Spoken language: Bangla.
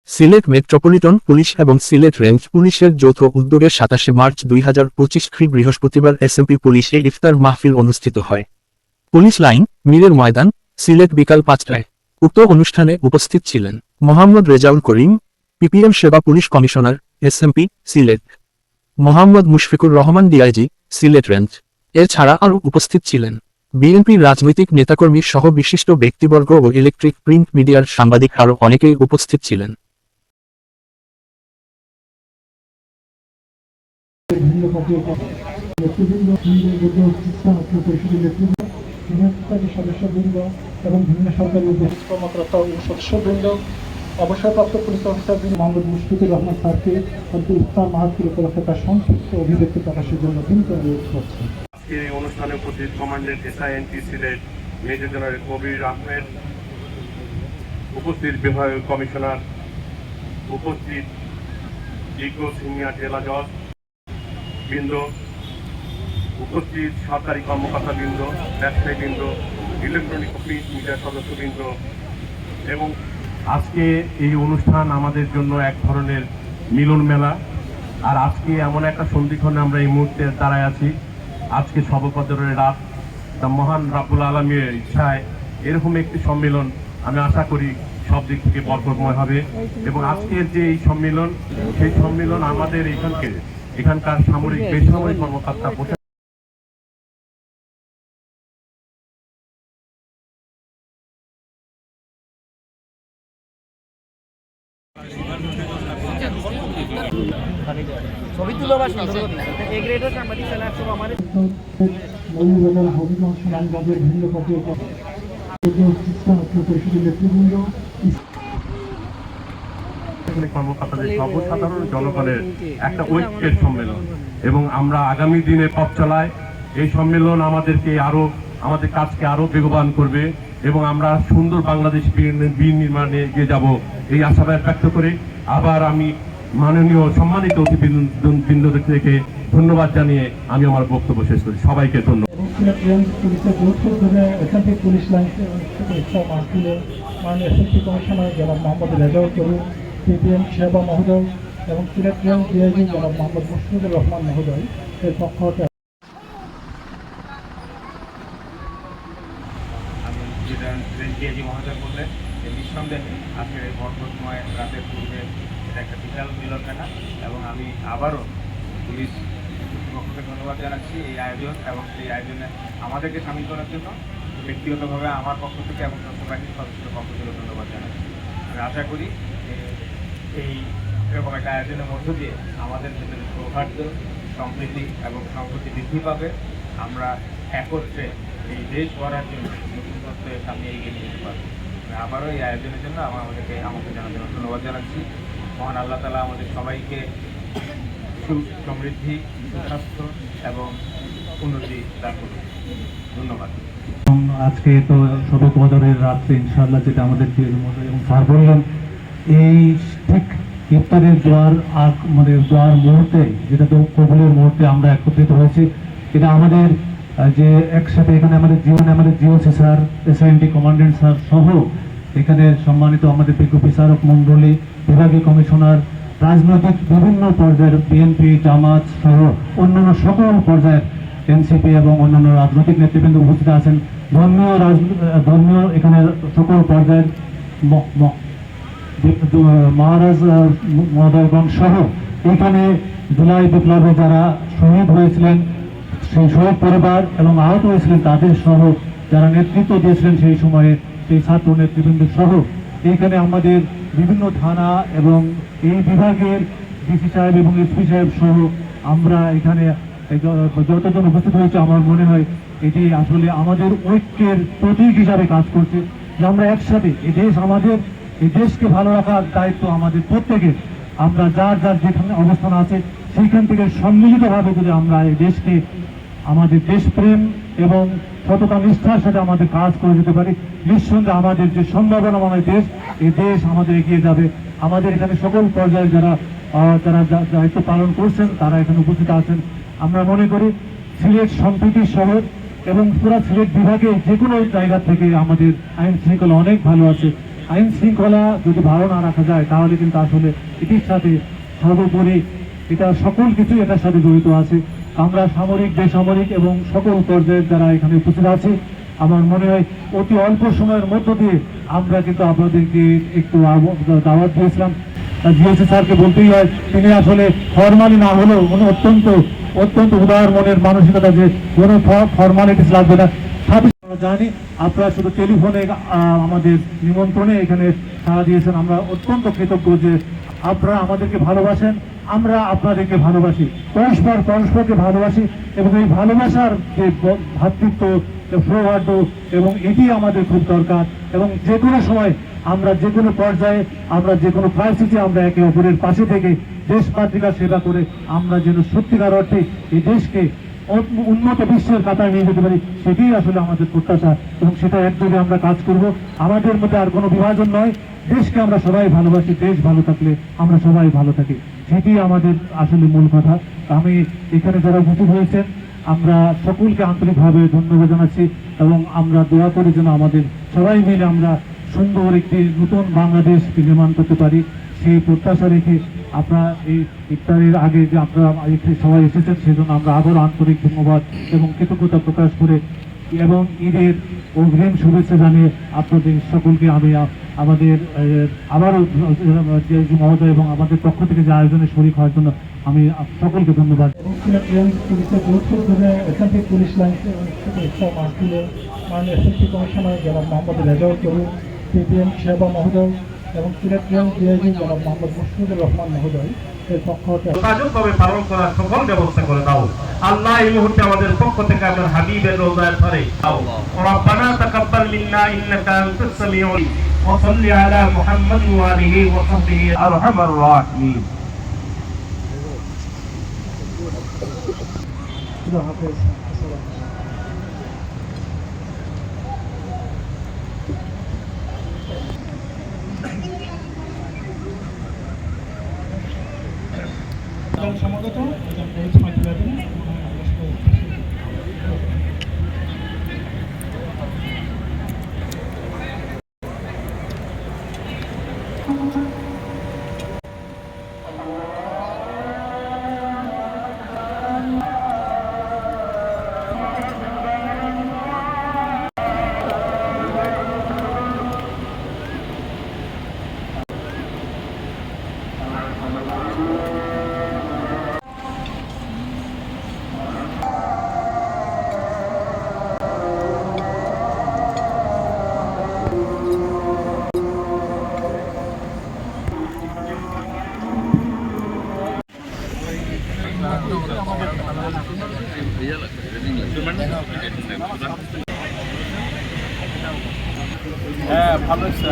সিলেট মেট্রোপলিটন পুলিশ এবং সিলেট রেঞ্জ পুলিশের যৌথ উদ্যোগে ২৭ মার্চ ২০২৫ বৃহস্পতিবার এসএমপি পুলিশে ইফতার মাহফিল অনুষ্ঠিত হয় পুলিশ লাইন মীরের ময়দান সিলেট বিকাল ৫টায়। উক্ত অনুষ্ঠানে উপস্থিত ছিলেন মোহাম্মদ রেজাউল করিম, পিপিএম সেবা police commissioner, SMP Sylhet, Mohammad Mushfiqur Rahman DIG, Sylhet range. এছাড়া আরও উপস্থিত ছিলেন বিএনপির রাজনৈতিক নেতাকর্মী সহ বিশিষ্ট ব্যক্তিবর্গ ও ইলেকট্রিক প্রিন্ট মিডিয়ার সাংবাদিক আরও অনেকেই উপস্থিত ছিলেন। সদস্যবৃন্দ এবং বিভিন্ন সরকারি কর্মকর্তা ও সদস্যবৃন্দ, অবসরপ্রাপ্ত পুলিশ অফিসার মোহাম্মদ মুশফিকুর রহমান স্যারকে ইফতার মাহফিল উপলক্ষে তার সংক্ষিপ্ত অভিব্যক্তি প্রকাশের জন্য বিনীত অনুরোধ করছি। আজকের এই অনুষ্ঠানে উপস্থিত কমান্ডেন্ট এসআইএনটি সিলেট মেজর জেনারেল কবির আহমেদ, উপস্থিত বিভাগীয় কমিশনার, উপস্থিত বিজ্ঞ সিনিয়র জেলা জজ বৃন্দ, উপস্থিত সরকারি কর্মকর্তাবৃন্দ, ব্যবসায়ীবৃন্দ, ইলেকট্রনিক প্রিন্ট মিডিয়ার সদস্যবৃন্দ, এবং আজকে এই অনুষ্ঠান আমাদের জন্য এক ধরনের মিলন মেলা। আর আজকে এমন একটা সন্ধিক্ষণে আমরা এই মুহূর্তে দাঁড়ায় আছি। আজকে শবে কদরের রাত, তা মহান রাব্বুল আলামিনের ইচ্ছায় এরকম একটি সম্মেলন আমি আশা করি সব দিক থেকে বরকতময় হবে। এবং আজকের যে এই সম্মেলন, সেই সম্মেলন আমাদের এখানকার সামরিক বেসামরিক কর্মকর্তা কর্মকর্তাদের সর্বসাধারণ জনগণের একটা ঐক্যের সম্মেলন। এবং আমরা আগামী দিনে পথ চলায় এই সম্মেলন আমাদের কাজকে আরো বেগবান করবে এবং আমরা সুন্দর বাংলাদেশ নির্মাণে এগিয়ে যাব এই আশাবাদ ব্যক্ত করে আবার আমি মাননীয় সম্মানিত অতিথিবৃন্দদের থেকে ধন্যবাদ জানিয়ে আমি আমার বক্তব্য শেষ করি। সবাইকে ধন্যবাদ। পুলিশ লাইন এসএসপি কমিশনার জনাব মোহাম্মদ রেজাউল করিম, পিপিএম সেবা মহোদয় এবং সিলেট রেঞ্জ ডিআইজি জনাব মোহাম্মদ মুশফিকুর রহমান মহোদয় এর পক্ষ থেকে ডিআইজি মহোদয় বললেন যে নিঃসন্দেহে আজকের এই বরকতময় রাতের পূর্বে এটা একটা বিশাল মিলন মেলা। এবং আমি আবারও পুলিশ কর্তৃপক্ষকে ধন্যবাদ জানাচ্ছি এই আয়োজন এবং সেই আয়োজনে আমাদেরকে সামিল করার জন্য ব্যক্তিগতভাবে আমার পক্ষ থেকে এবং সদস্যবাহিনীর সদস্যদের পক্ষ থেকে ধন্যবাদ জানাচ্ছি। আমি আশা করি এই এরকম একটা আয়োজনের মধ্য দিয়ে আমাদের ভেতরে সৌহার্দ্য, সম্প্রীতি এবং সম্প্রতি বৃদ্ধি পাবে। আমরা একত্রে এই দেশ গড়ার জন্য নতুন তত্ত্বের সামনে এগিয়ে নিয়ে যেতে পারবো। আবারও এই আয়োজনের জন্য আমাকে জানার জন্য ধন্যবাদ জানাচ্ছি। মহান আল্লাহ তাআলা আমাদের সবাইকে সুখ, সমৃদ্ধি, সুস্বাস্থ্য এবং উন্নতি দান করুন। ধন্যবাদ। আজকে তো শবে কদরের রাত্রে ইনশাআল্লাহ যেটা আমাদের এবং স্যার বললেন এই ঠিক ইফতারের দোয়ার দোয়ার মুহূর্তে, যেটা তো কবুলের মুহূর্তে আমরা একত্রিত হয়েছি। এটা আমাদের যে একসাথে এখানে আমাদের জিওসি স্যার, এসআইএনটি কমান্ডেন্ট স্যার সহ এখানে সম্মানিত আমাদের বিজ্ঞ বিচারক মন্ডলী, বিভাগীয় কমিশনার, রাজনৈতিক বিভিন্ন পর্যায়ের বিএনপি, জামাত সহ অন্যান্য সকল পর্যায়ের এনসিপি এবং অন্যান্য রাজনৈতিক নেতৃবৃন্দ উপস্থিত আছেন। ধর্মীয় এখানে সকল পর্যায়ের মহারাজ মহোদয়গণ সহ এখানে জুলাই বিপ্লবে যারা শহীদ হয়েছিলেন সেই শহীদ পরিবার এবং আহত হয়েছিলেন তাদের সহ যারা নেতৃত্ব দিয়েছিলেন সেই সময়ে সেই ছাত্র নেতৃবৃন্দ সহ এখানে আমাদের বিভিন্ন থানা এবং এই বিভাগের ডিসি সাহেব এবং এসপি সাহেব সহ আমরা এখানে যতজন উপস্থিত হয়েছে আমার মনে হয় এটি আসলে আমাদের ঐক্যের প্রতীক হিসাবে কাজ করছে যে আমরা একসাথে এই দেশ আমাদের, এই দেশকে ভালো রাখার দায়িত্ব আমাদের প্রত্যেকের। আমরা যার যেখানে অবস্থান আছে সেইখান থেকে সম্মিলিতভাবে যদি আমরা এই দেশকে আমাদের দেশপ্রেম এবং সততা নিষ্ঠার সাথে আমাদের কাজ করে যেতে পারি, নিঃসন্দেহে আমাদের যে সম্ভাবনাময় দেশ, এই দেশ আমাদের এগিয়ে যাবে। আমাদের এখানে সকল পর্যায়ে যারা দায়িত্ব পালন করছেন তারা এখানে উপস্থিত আছেন। আমরা মনে করি সিলেট সম্প্রীতির শহর, এবং পুরা সিলেট বিভাগে যে কোনো জায়গা থেকে আমাদের আইন শৃঙ্খলা অনেক ভালো আছে। আইন শৃঙ্খলা যদি ভালো না রাখা যায় তাহলে কিন্তু আসলে এটির সাথে সর্বোপরি এটা সকল কিছু এটার সাথে জড়িত আছে। আমরা সামরিক বেসামরিক এবং সকল পর্যায়ের যারা এখানে উপস্থিত আছে, আমার মনে হয় অতি অল্প সময়ের মধ্য দিয়ে আমরা কিন্তু আপনাদেরকে একটু দাওয়াত দিয়েছিলাম। জিওসি স্যারকে বলতেই হয়, তিনি আসলে ফরমালি না হলেও উনি অত্যন্ত উদার মনের মানসিকতা, যে কোনো ফরমালিটিস লাগবে না। সাথে আমরা জানি আপনারা শুধু টেলিফোনে আমাদের নিমন্ত্রণে এখানে সাড়া দিয়েছেন। আমরা অত্যন্ত কৃতজ্ঞ যে আপনারা আমাদেরকে ভালোবাসেন, আমরা আপনাদেরকে ভালোবাসি, পরস্পরকে ভালোবাসি এবং এই ভালোবাসার যে ভ্রাতৃত্ব সৌহার্দ্য এবং এটি আমাদের খুব দরকার। এবং যে কোনো সময় আমরা যে কোনো পর্যায়ে আমরা যে কোনো ক্রাইসিসে আমরা একে অপরের পাশে থেকে দেশ মাতৃকার সেবা করে আমরা যেন সত্যিকার অর্থে এই দেশকে উন্নত বিশ্বের কাতায় নিয়ে যেতে পারি, সেটাই আসলে আমাদের প্রত্যাশা এবং সেটা একযোগে আমরা কাজ করব। আমাদের মধ্যে আর কোনো বিভাজন নয়, দেশকে আমরা সবাই ভালোবাসি, দেশ ভালো থাকলে আমরা সবাই ভালো থাকি, সেটি আমাদের আসলে মূল কথা। আমি এখানে যারা উপস্থিত হয়েছেন আমরা সকলকে আন্তরিকভাবে ধন্যবাদ জানাচ্ছি এবং আমরা দোয়া করি যেন আমাদের সবাই মিলে আমরা সুন্দর একটি নতুন বাংলাদেশ নির্মাণ করতে পারি, সেই প্রত্যাশা রেখে আপনারা এই ইফতারের আগে যে আপনারা সবাই এসেছেন সেজন্য আমরা আবারও আন্তরিক ধন্যবাদ এবং কৃতজ্ঞতা প্রকাশ করে এবং ঈদের অগ্রিম শুভেচ্ছা জানিয়ে আপনাদের সকলকে আমি আমাদের আবারও মহোদয় এবং আমাদের পক্ষ থেকে যে আয়োজনে শরীক হওয়ার জন্য আমি সকলকে ধন্যবাদ। পুলিশ লাইন মাননীয় এসএসপি কমিশনার জনাব মোহাম্মদ রেজাউল করিম, সিপিএম সেবা মহোদয় এবং সিলেট রেঞ্জ ডিআইজি জনাব মোহাম্মদ মুশফিকুর রহমান মহোদয় এর পক্ষ থেকে যথাযথভাবে পালন করার সকল ব্যবস্থা করে দাও আল্লাহ। এই মুহূর্তে আমাদের পক্ষ থেকে আপনার হাবিবের রোজার ধরে দাও। রব্বানা তাকাব্বাল মিন্না ইন্নাকা আনতাস সামিউল ওয়া সাল্লি আলা মুহাম্মাদ ওয়া আলিহি ওয়া সাহবিহি আরহামার রাহিমিন। খুদা হাফেজ। সমাগত হ্যাঁ ভালো হচ্ছে।